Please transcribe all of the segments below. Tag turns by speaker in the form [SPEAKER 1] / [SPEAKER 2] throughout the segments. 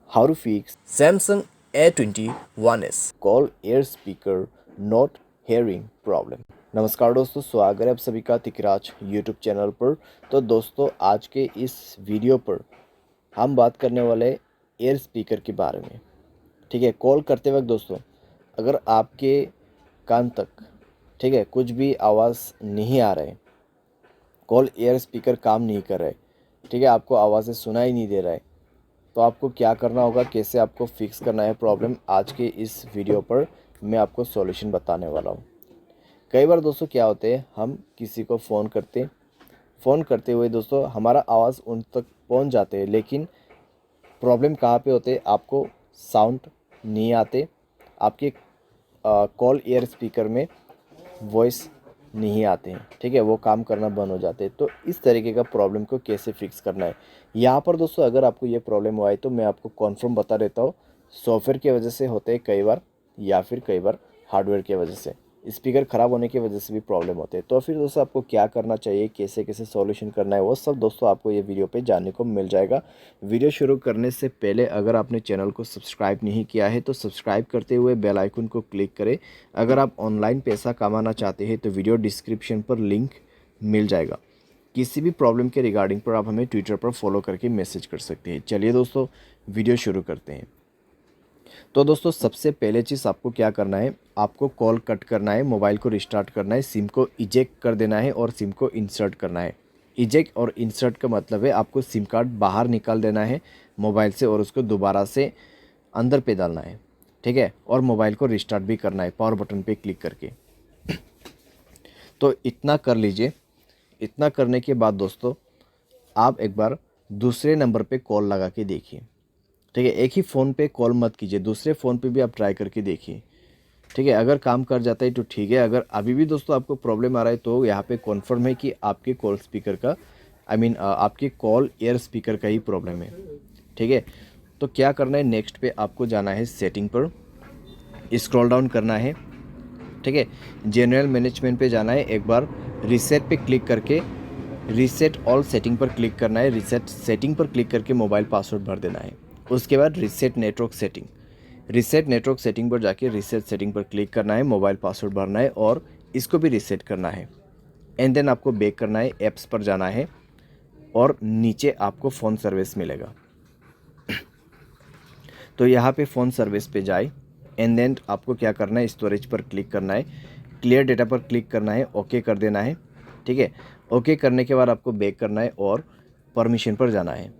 [SPEAKER 1] How to fix Samsung A21S call air speaker not hearing problem। नमस्कार दोस्तों, स्वागत है आप सभी का तिकराज यूट्यूब चैनल पर। तो दोस्तों, आज के इस वीडियो पर हम बात करने वाले एयर स्पीकर के बारे में। ठीक है, कॉल करते वक्त दोस्तों, अगर आपके कान तक ठीक है कुछ भी आवाज़ नहीं आ रहा है, कॉल एयर स्पीकर काम नहीं कर रहा है, ठीक है, आपको आवाज़ें सुनाई नहीं दे रहा है, तो आपको क्या करना होगा, कैसे आपको फिक्स करना है प्रॉब्लम, आज के इस वीडियो पर मैं आपको सॉल्यूशन बताने वाला हूँ। कई बार दोस्तों क्या होते हैं, हम किसी को फ़ोन करते हुए दोस्तों हमारा आवाज़ उन तक पहुँच जाते हैं, लेकिन प्रॉब्लम कहाँ पे होते हैं, आपको साउंड नहीं आते, आपके कॉल एयर स्पीकर में वॉइस नहीं आते हैं, ठीक है, वो काम करना बंद हो जाते हैं। तो इस तरीके का प्रॉब्लम को कैसे फिक्स करना है, यहाँ पर दोस्तों अगर आपको ये प्रॉब्लम हुआ है तो मैं आपको कॉन्फर्म बता देता हूँ। सॉफ्टवेयर की वजह से होते हैं कई बार, या फिर कई बार हार्डवेयर की वजह से, स्पीकर ख़राब होने की वजह से भी प्रॉब्लम होते हैं। तो फिर दोस्तों आपको क्या करना चाहिए, कैसे कैसे सॉल्यूशन करना है, वो सब दोस्तों आपको ये वीडियो पे जानने को मिल जाएगा। वीडियो शुरू करने से पहले अगर आपने चैनल को सब्सक्राइब नहीं किया है तो सब्सक्राइब करते हुए बेल आइकन को क्लिक करें। अगर आप ऑनलाइन पैसा कमाना चाहते हैं तो वीडियो डिस्क्रिप्शन पर लिंक मिल जाएगा। किसी भी प्रॉब्लम के रिगार्डिंग पर आप हमें ट्विटर पर फॉलो करके मैसेज कर सकते हैं। चलिए दोस्तों, वीडियो शुरू करते हैं। तो दोस्तों सबसे पहले चीज़ आपको क्या करना है, आपको कॉल कट करना है, मोबाइल को रिस्टार्ट करना है, सिम को इजेक्ट कर देना है और सिम को इंसर्ट करना है। इजेक्ट और इंसर्ट का मतलब है आपको सिम कार्ड बाहर निकाल देना है मोबाइल से और उसको दोबारा से अंदर पे डालना है, ठीक है, और मोबाइल को रिस्टार्ट भी करना है पावर बटन पे क्लिक करके। तो इतना कर लीजिए। इतना करने के बाद दोस्तों आप एक बार दूसरे नंबर पे कॉल लगा के देखिए, ठीक है, एक ही फ़ोन पे कॉल मत कीजिए, दूसरे फ़ोन पे भी आप ट्राई करके देखिए, ठीक है। अगर काम कर जाता है तो ठीक है, अगर अभी भी दोस्तों आपको प्रॉब्लम आ रहा है तो यहाँ पे कॉन्फर्म है कि आपके कॉल स्पीकर का आपके कॉल एयर स्पीकर का ही प्रॉब्लम है, ठीक है। तो क्या करना है, नेक्स्ट पे आपको जाना है सेटिंग पर, स्क्रॉल डाउन करना है, ठीक है, जनरल मैनेजमेंट पे जाना है, एक बार रीसेट पे क्लिक करके रीसेट ऑल सेटिंग पर क्लिक करना है, रीसेट सेटिंग पर क्लिक करके मोबाइल पासवर्ड भर देना है। उसके बाद रीसेट नेटवर्क सेटिंग पर जाके रीसेट सेटिंग पर क्लिक करना है, मोबाइल पासवर्ड भरना है और इसको भी रीसेट करना है। एंड देन आपको बैक करना है, ऐप्स पर जाना है और नीचे आपको फ़ोन सर्विस मिलेगा। तो यहाँ पे फ़ोन सर्विस पे जाए, एंड देन आपको क्या करना है, स्टोरेज पर क्लिक करना है, क्लियर डेटा पर क्लिक करना है, ओके कर देना है, ठीक है। ओके करने के बाद आपको बैक करना है और परमिशन पर जाना है।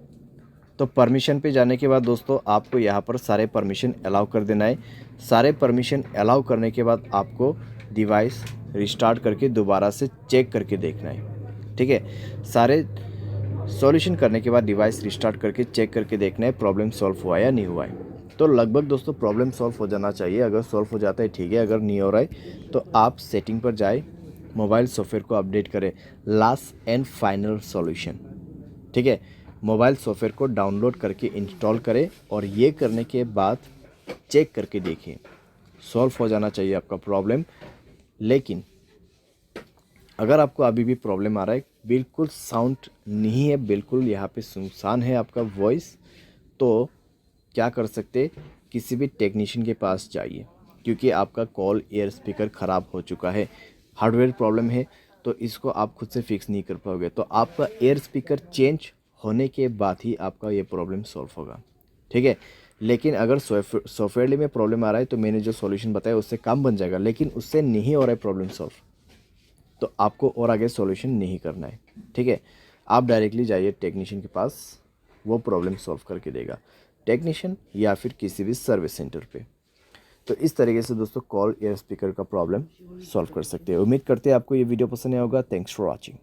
[SPEAKER 1] तो परमिशन पे जाने के बाद दोस्तों आपको यहाँ पर सारे परमिशन अलाउ कर देना है। सारे परमिशन अलाउ करने के बाद आपको डिवाइस रिस्टार्ट करके दोबारा से चेक करके देखना है, ठीक है। सारे सॉल्यूशन करने के बाद डिवाइस रिस्टार्ट करके चेक करके देखना है प्रॉब्लम सॉल्व हुआ या नहीं हुआ है। तो लगभग दोस्तों प्रॉब्लम सॉल्व हो जाना चाहिए। अगर सॉल्व हो जाता है ठीक है, अगर नहीं हो रहा है तो आप सेटिंग पर जाए, मोबाइल सॉफ्टवेयर को अपडेट करें, लास्ट एंड फाइनल सॉल्यूशन, ठीक है। मोबाइल सॉफ्टवेयर को डाउनलोड करके इंस्टॉल करें और ये करने के बाद चेक करके देखें, सॉल्व हो जाना चाहिए आपका प्रॉब्लम। लेकिन अगर आपको अभी भी प्रॉब्लम आ रहा है, बिल्कुल साउंड नहीं है, बिल्कुल यहाँ पे सुनसान है आपका वॉइस, तो क्या कर सकते, किसी भी टेक्नीशियन के पास जाइए, क्योंकि आपका कॉल एयर स्पीकर ख़राब हो चुका है, हार्डवेयर प्रॉब्लम है, तो इसको आप खुद से फिक्स नहीं कर पाओगे। तो आपका एयर स्पीकर चेंज होने के बाद ही आपका ये प्रॉब्लम सॉल्व होगा, ठीक है। लेकिन अगर सॉफ्टवेयर में प्रॉब्लम आ रहा है तो मैंने जो सॉल्यूशन बताया उससे काम बन जाएगा, लेकिन उससे नहीं हो रहा है प्रॉब्लम सॉल्व, तो आपको और आगे सॉल्यूशन नहीं करना है, ठीक है। आप डायरेक्टली जाइए टेक्नीशियन के पास, वो प्रॉब्लम सॉल्व करके देगा, टेक्नीशियन या फिर किसी भी सर्विस सेंटर पे। तो इस तरीके से दोस्तों कॉल एयर स्पीकर का प्रॉब्लम सॉल्व कर सकते हैं। उम्मीद करते हैं आपको ये वीडियो पसंद आया होगा। Thanks for watching.